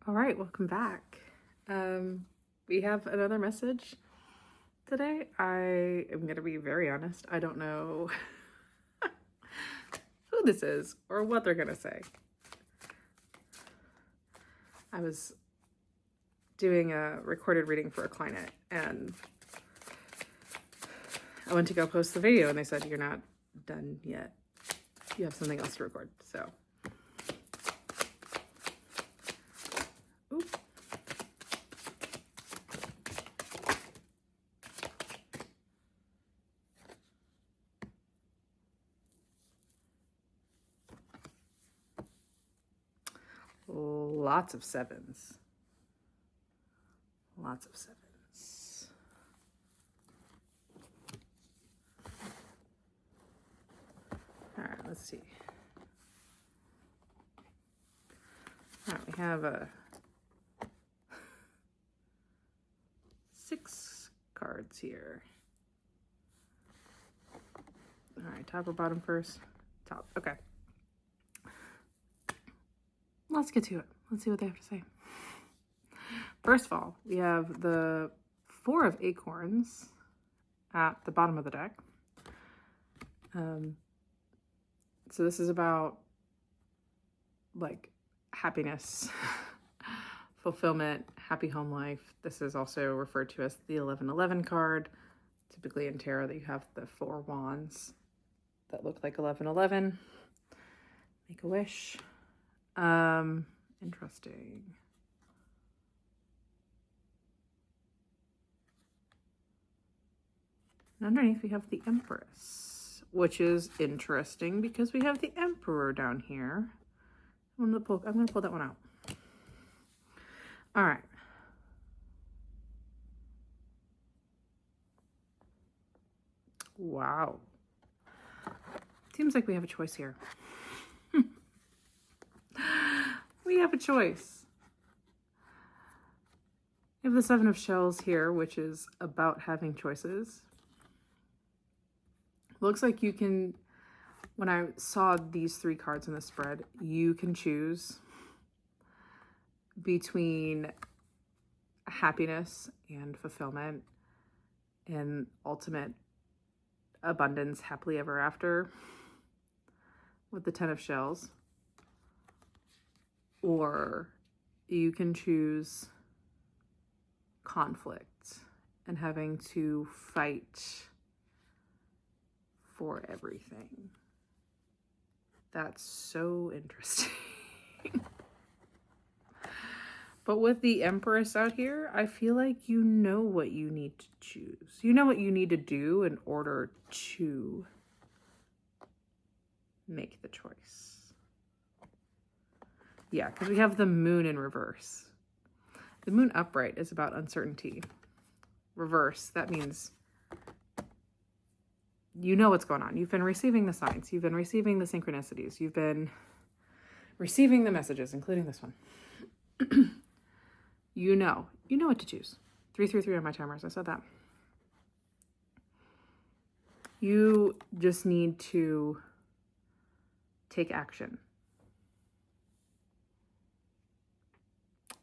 All right, welcome back. We have another message today. I am going to be very honest. I don't know who this is or what they're going to say. I was doing a recorded reading for a client and I went to go post the video and they said, "You're not done yet. You have something else to record." So, oop. Lots of sevens. Lots of sevens. All right, let's see. All right, we have 6 cards here. All right, top or bottom first? Top, okay. Let's get to it. Let's see what they have to say. First of all, we have the 4 of Acorns at the bottom of the deck. So this is about like happiness, fulfillment, happy home life. This is also referred to as the 1111 card. Typically in tarot, that you have the 4 wands that look like 1111. Make a wish. Interesting. And underneath we have the Empress, which is interesting because we have the Emperor down here. I'm gonna pull that one out. All right. Wow. Seems like we have a choice here. We have a choice. We have the 7 of Shells here, which is about having choices. Looks like you can, when I saw these 3 cards in the spread, you can choose between happiness and fulfillment and ultimate abundance, happily ever after, with the 10 of Shells. Or you can choose conflict and having to fight for everything. That's so interesting. But with the Empress out here, I feel like you know what you need to choose. You know what you need to do in order to make the choice. Yeah, because we have the Moon in reverse. The Moon upright is about uncertainty. Reverse, that means you know what's going on. You've been receiving the signs. You've been receiving the synchronicities. You've been receiving the messages, including this one. You know what to choose. 333 on my timers. I said that. You just need to take action.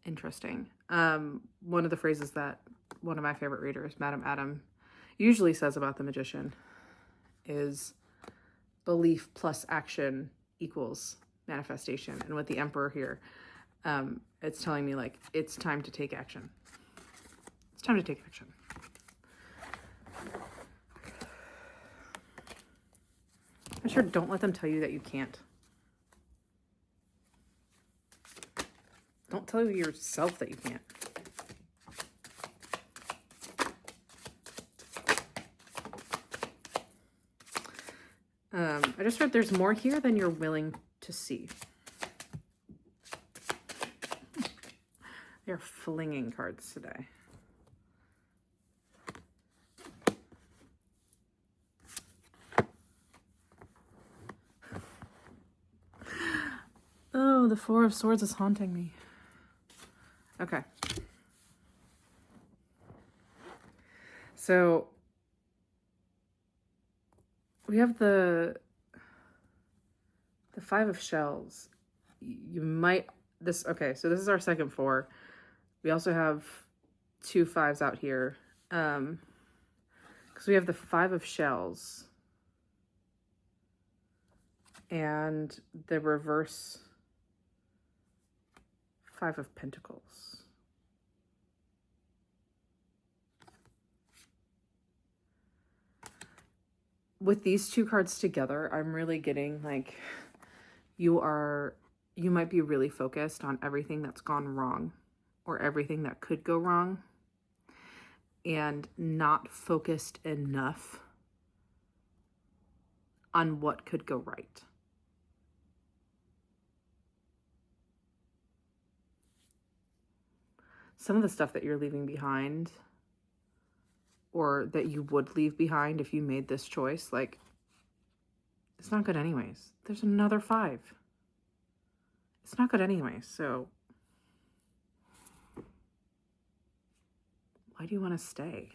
Interesting. One of the phrases that one of my favorite readers, Madame Adam, usually says about the Magician is belief plus action equals manifestation. And with the Emperor here, it's telling me like it's time to take action. It's time to take action. I'm sure don't let them tell you that you can't. Don't tell yourself that you can't. I just heard there's more here than you're willing to see. They're flinging cards today. Oh, the 4 of Swords is haunting me. Okay. So we have the 5 of Shells. You might, this, okay, so this is our second 4. We also have 2 5s out here. Because we have the 5 of shells. And the reverse 5 of pentacles. With these 2 cards together, I'm really getting like you might be really focused on everything that's gone wrong or everything that could go wrong and not focused enough on what could go right. Some of the stuff that you're leaving behind, or that you would leave behind if you made this choice, like, it's not good anyways. There's another 5. It's not good anyways, so why do you want to stay?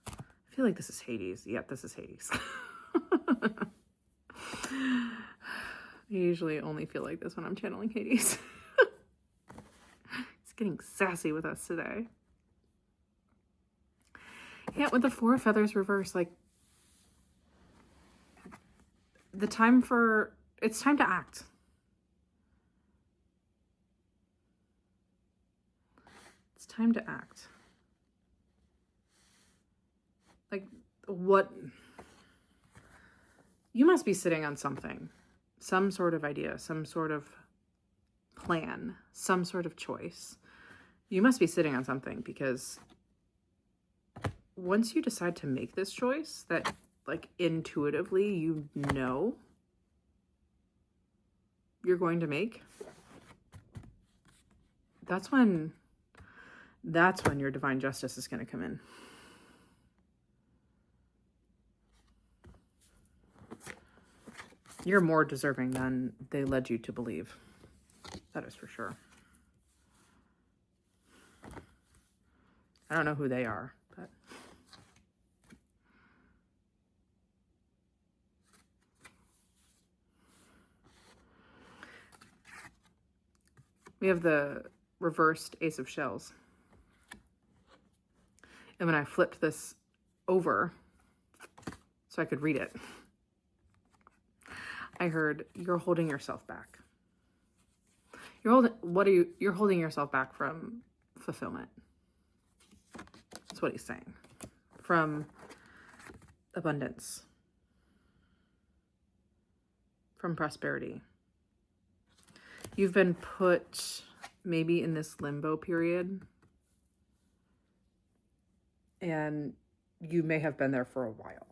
I feel like this is Hades. Yep, this is Hades. I usually only feel like this when I'm channeling Hades. It's getting sassy with us today. Yeah, with the 4 of feathers reversed, like, it's time to act. It's time to act. Like, what? You must be sitting on something. Some sort of idea, some sort of plan, some sort of choice. You must be sitting on something, because once you decide to make this choice that, like, intuitively you know you're going to make, that's when your divine justice is going to come in. You're more deserving than they led you to believe. That is for sure. I don't know who they are, but we have the reversed Ace of Shells. And when I flipped this over so I could read it, I heard, you're holding yourself back. You're holding yourself back from fulfillment. That's what he's saying. From abundance. From prosperity. You've been put maybe in this limbo period, and you may have been there for a while.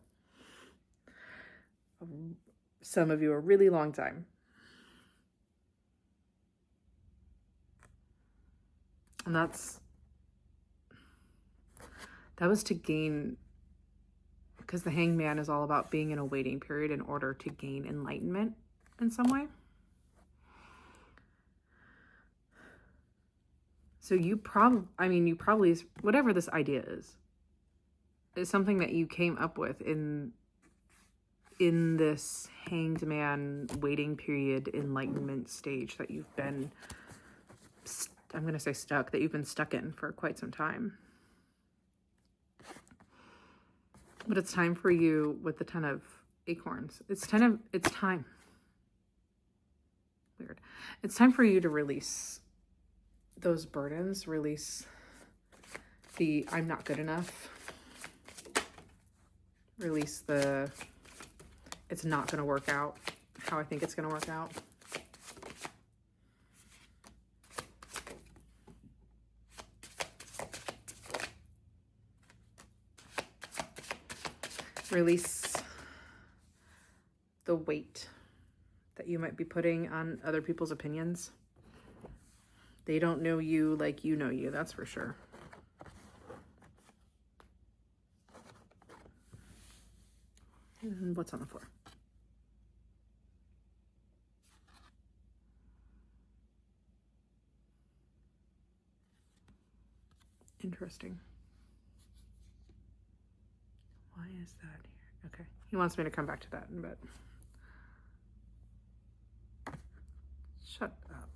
Some of you a really long time. And that was to gain, because the Hangman is all about being in a waiting period in order to gain enlightenment in some way. So you probably, whatever this idea is something that you came up with in this Hanged Man waiting period enlightenment stage that you've been, I'm going to say stuck, that you've been stuck in for quite some time. But it's time for you with the 10 of acorns. It's time. Weird. It's time for you to release those burdens, release the I'm not good enough, release the it's not going to work out how I think it's going to work out. Release the weight that you might be putting on other people's opinions. They don't know you like you know you, that's for sure. And what's on the floor? Interesting. Why is that here? Okay. He wants me to come back to that in a bit. Shut up.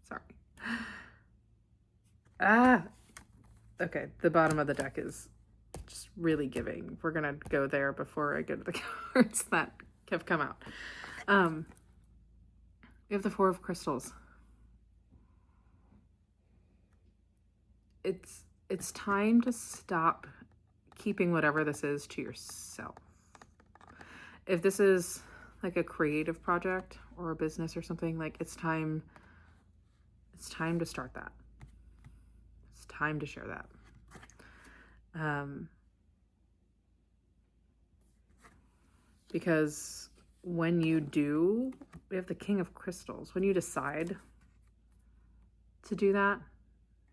Sorry. Okay, the bottom of the deck is just really giving. We're gonna go there before I go to the cards that have come out. We have the Four of Crystals. It's time to stop keeping whatever this is to yourself. If this is like a creative project or a business or something, like it's time to start that. It's time to share that. Because when you do, we have the King of Crystals. When you decide to do that,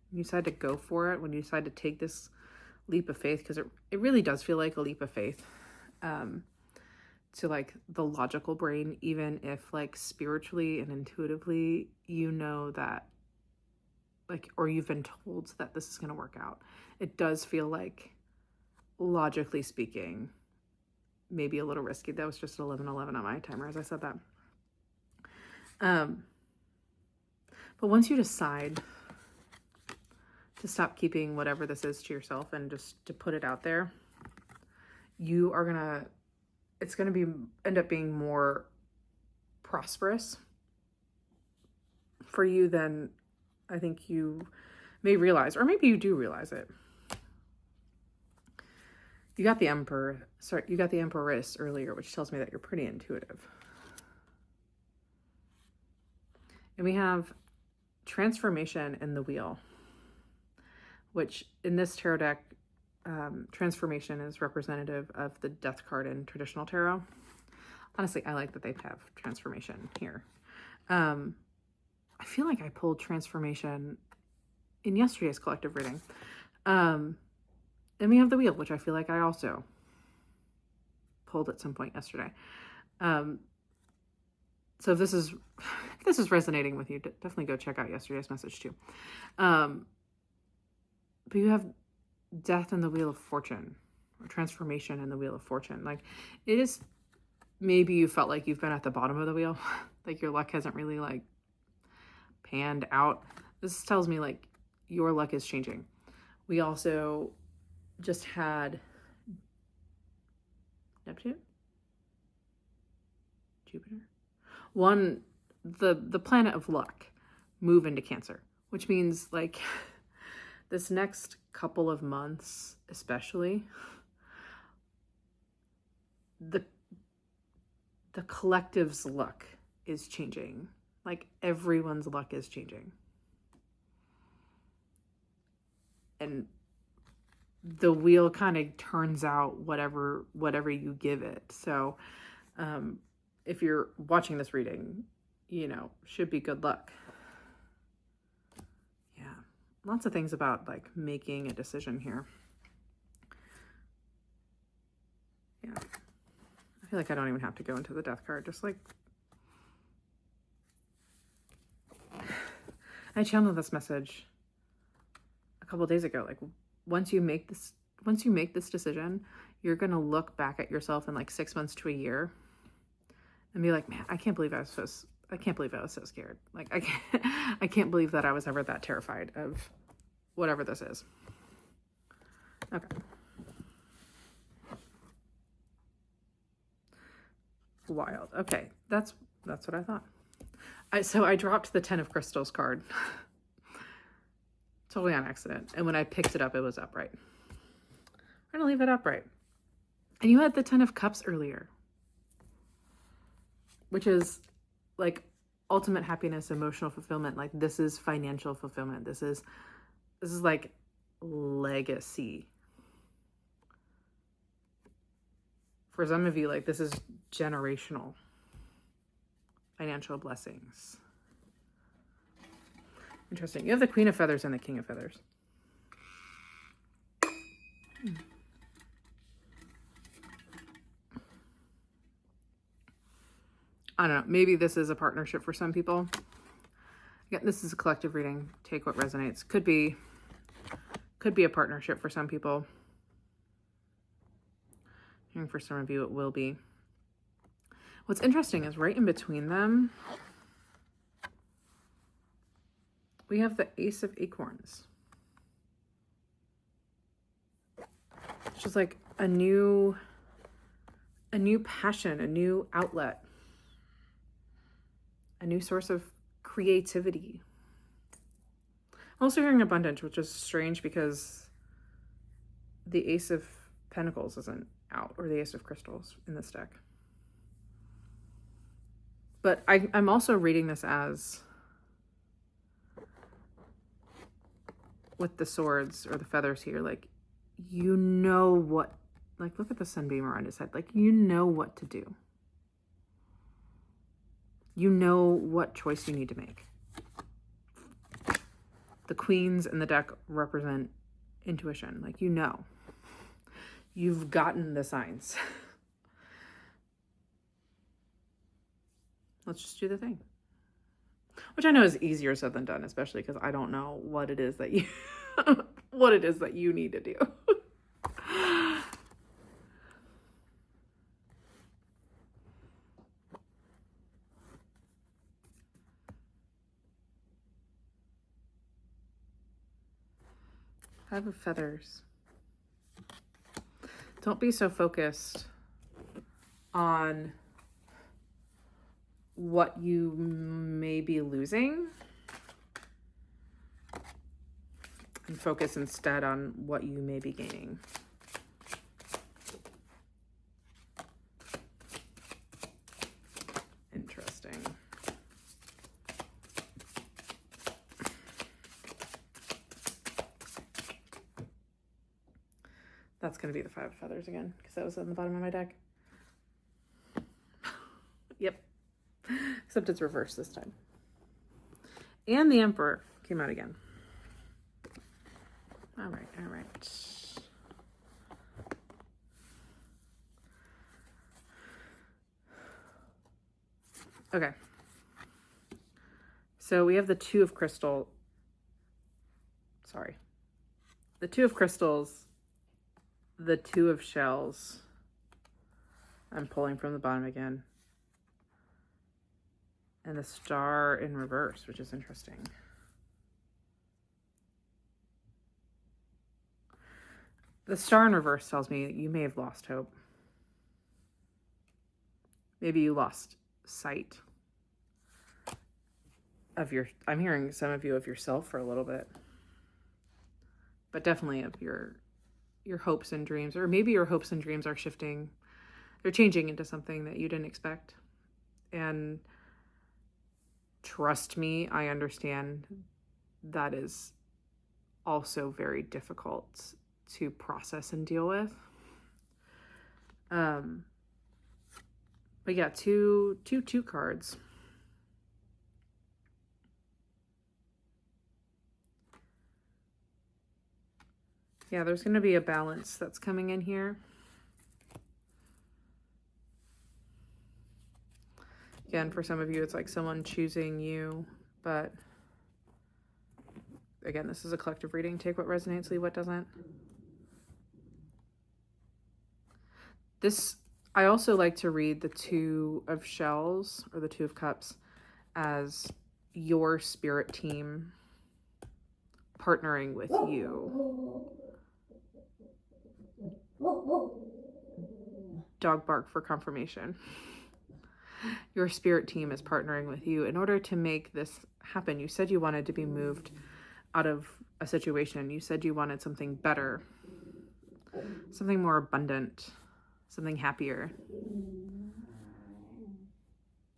when you decide to go for it, when you decide to take this leap of faith, because it really does feel like a leap of faith to like the logical brain, even if like spiritually and intuitively, you know that like, or you've been told that this is going to work out. It does feel like, logically speaking, maybe a little risky. That was just 11:11 on my timer as I said that. But once you decide to stop keeping whatever this is to yourself and just to put it out there, you are it's gonna end up being more prosperous for you than I think you may realize, or maybe you do realize it. You got the Empress earlier, which tells me that you're pretty intuitive. And we have transformation in the wheel, which in this tarot deck, transformation is representative of the death card in traditional tarot. Honestly, I like that they have transformation here. I feel like I pulled transformation in yesterday's collective reading. And we have the wheel, which I feel like I also pulled at some point yesterday. So if this is resonating with you, definitely go check out yesterday's message too. But you have death in the Wheel of Fortune, or transformation in the Wheel of Fortune. Like, it is, maybe you felt like you've been at the bottom of the wheel, like your luck hasn't really like panned out. This tells me like your luck is changing. We also just had Neptune, Jupiter, the planet of luck move into Cancer, which means like this next couple of months, especially, the collective's luck is changing. Like, everyone's luck is changing. And the wheel kind of turns out whatever you give it. So if you're watching this reading, should be good luck. Yeah. Lots of things about like making a decision here. Yeah. I feel like I don't even have to go into the death card. Just like, I channeled this message a couple of days ago. Like, once you make this decision, you're going to look back at yourself in like 6 months to a year and be like, man, I can't believe I was so scared. Like, I can't believe that I was ever that terrified of whatever this is. Okay. Wild. Okay. That's what I thought. So I dropped the 10 of Crystals card. Totally on accident. And when I picked it up, it was upright. I'm going to leave it upright. And you had the 10 of Cups earlier, which is like ultimate happiness, emotional fulfillment. Like, this is financial fulfillment. This is like legacy. For some of you, like, this is generational financial blessings. Interesting. You have the Queen of Feathers and the King of Feathers. I don't know. Maybe this is a partnership for some people. Again, this is a collective reading. Take what resonates. Could be a partnership for some people. And for some of you, it will be. What's interesting is right in between them, we have the Ace of Acorns. It's just like a new passion, a new outlet, a new source of creativity. I'm also hearing abundance, which is strange because the Ace of Pentacles isn't out, or the Ace of Crystals in this deck. But I'm also reading this as, with the swords or the feathers here, like, you know what, like, look at the sunbeam around his head. Like, you know what to do. You know what choice you need to make. The queens in the deck represent intuition. Like, you know. You've gotten the signs. Let's just do the thing. Which I know is easier said than done, especially because I don't know what it is that you what it is that you need to do. Five of Feathers. Don't be so focused on what you may be losing, and focus instead on what you may be gaining. Interesting. That's going to be the Five of Feathers again, because that was on the bottom of my deck. Yep. Except it's reversed this time. And the Emperor came out again. All right, all right. Okay. So we have the Two of Crystal. Sorry. The Two of Crystals, the Two of Shells. I'm pulling from the bottom again. And the Star in reverse, which is interesting. The Star in reverse tells me you may have lost hope. Maybe you lost sight of your, I'm hearing some of you of yourself for a little bit. But definitely of your hopes and dreams. Or maybe your hopes and dreams are shifting. They're changing into something that you didn't expect. And trust me, I understand that is also very difficult to process and deal with. But yeah, two cards. Yeah, there's going to be a balance that's coming in here. Again, for some of you, it's like someone choosing you, but again, this is a collective reading. Take what resonates, leave what doesn't. I also like to read the Two of Shells or the Two of Cups as your spirit team partnering with you. Dog bark for confirmation. Your spirit team is partnering with you in order to make this happen. You said you wanted to be moved out of a situation. You said you wanted something better, something more abundant, something happier.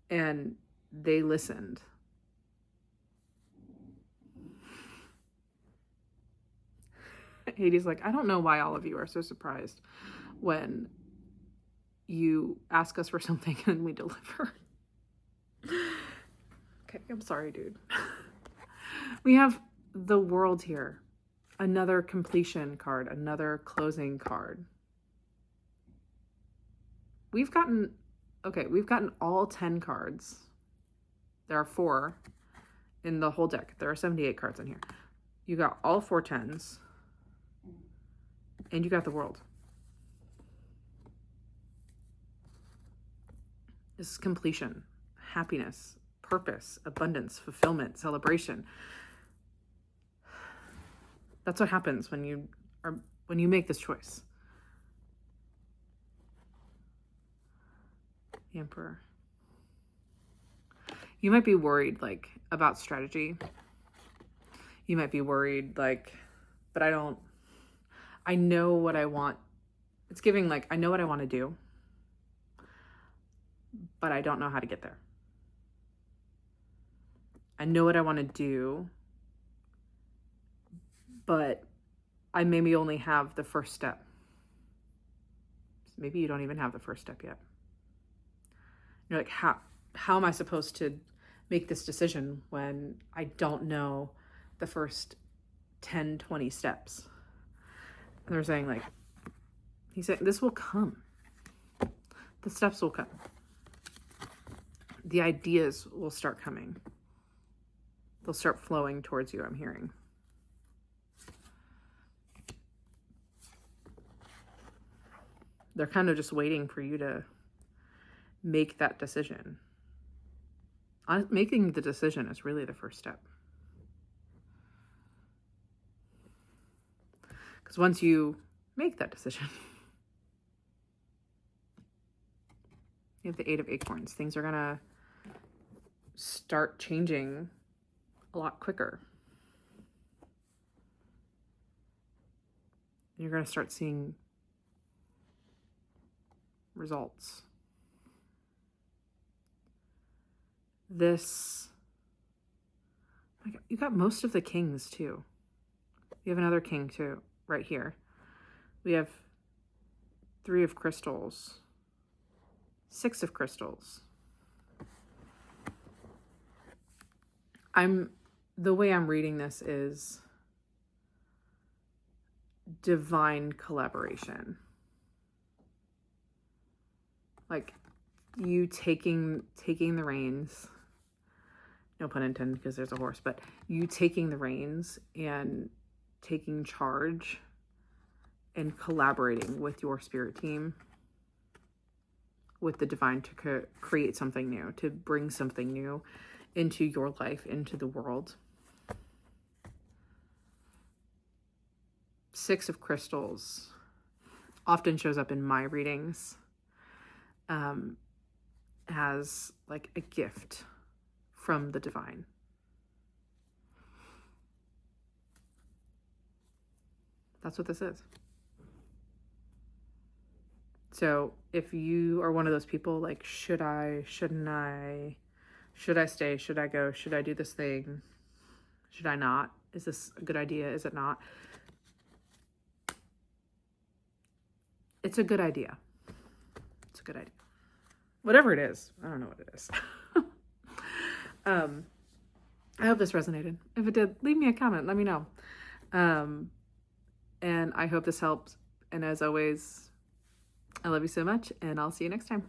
And they listened. Hades like, I don't know why all of you are so surprised when you ask us for something and we deliver. Okay, I'm sorry, dude. We have the World here. Another completion card, another closing card. We've gotten all 10 cards. There are 4 in the whole deck. There are 78 cards in here. You got all 4 10s. And you got the World. is completion, happiness, purpose, abundance, fulfillment, celebration. That's what happens when you make this choice. The Emperor. You might be worried, like, about strategy. You might be worried, like, but I know what I want. It's giving, like, I know what I want to do, but I don't know how to get there. I know what I want to do, but I maybe only have the first step. Maybe you don't even have the first step yet. You're like, how am I supposed to make this decision when I don't know the first 10, 20 steps? And they're saying, like, he's saying, this will come. The steps will come. The ideas will start coming. They'll start flowing towards you, I'm hearing. They're kind of just waiting for you to make that decision. Making the decision is really the first step. Because once you make that decision, you have the 8 of Acorns. Things are going to start changing a lot quicker. You're going to start seeing results. You got most of the kings too. You have another king too, right here. We have 3 of crystals, 6 of crystals. The way I'm reading this is divine collaboration. Like you taking the reins, no pun intended because there's a horse, but you taking the reins and taking charge and collaborating with your spirit team, with the divine, to create something new, to bring something new into your life, into the world. 6 of crystals often shows up in my readings as like a gift from the divine. That's what this is. So if you are one of those people like, should I, shouldn't I, should I stay, should I go, should I do this thing, should I not, is this a good idea, is it not? It's a good idea. It's a good idea. Whatever it is. I don't know what it is. I hope this resonated. If it did, leave me a comment. Let me know. And I hope this helped. And as always, I love you so much, and I'll see you next time.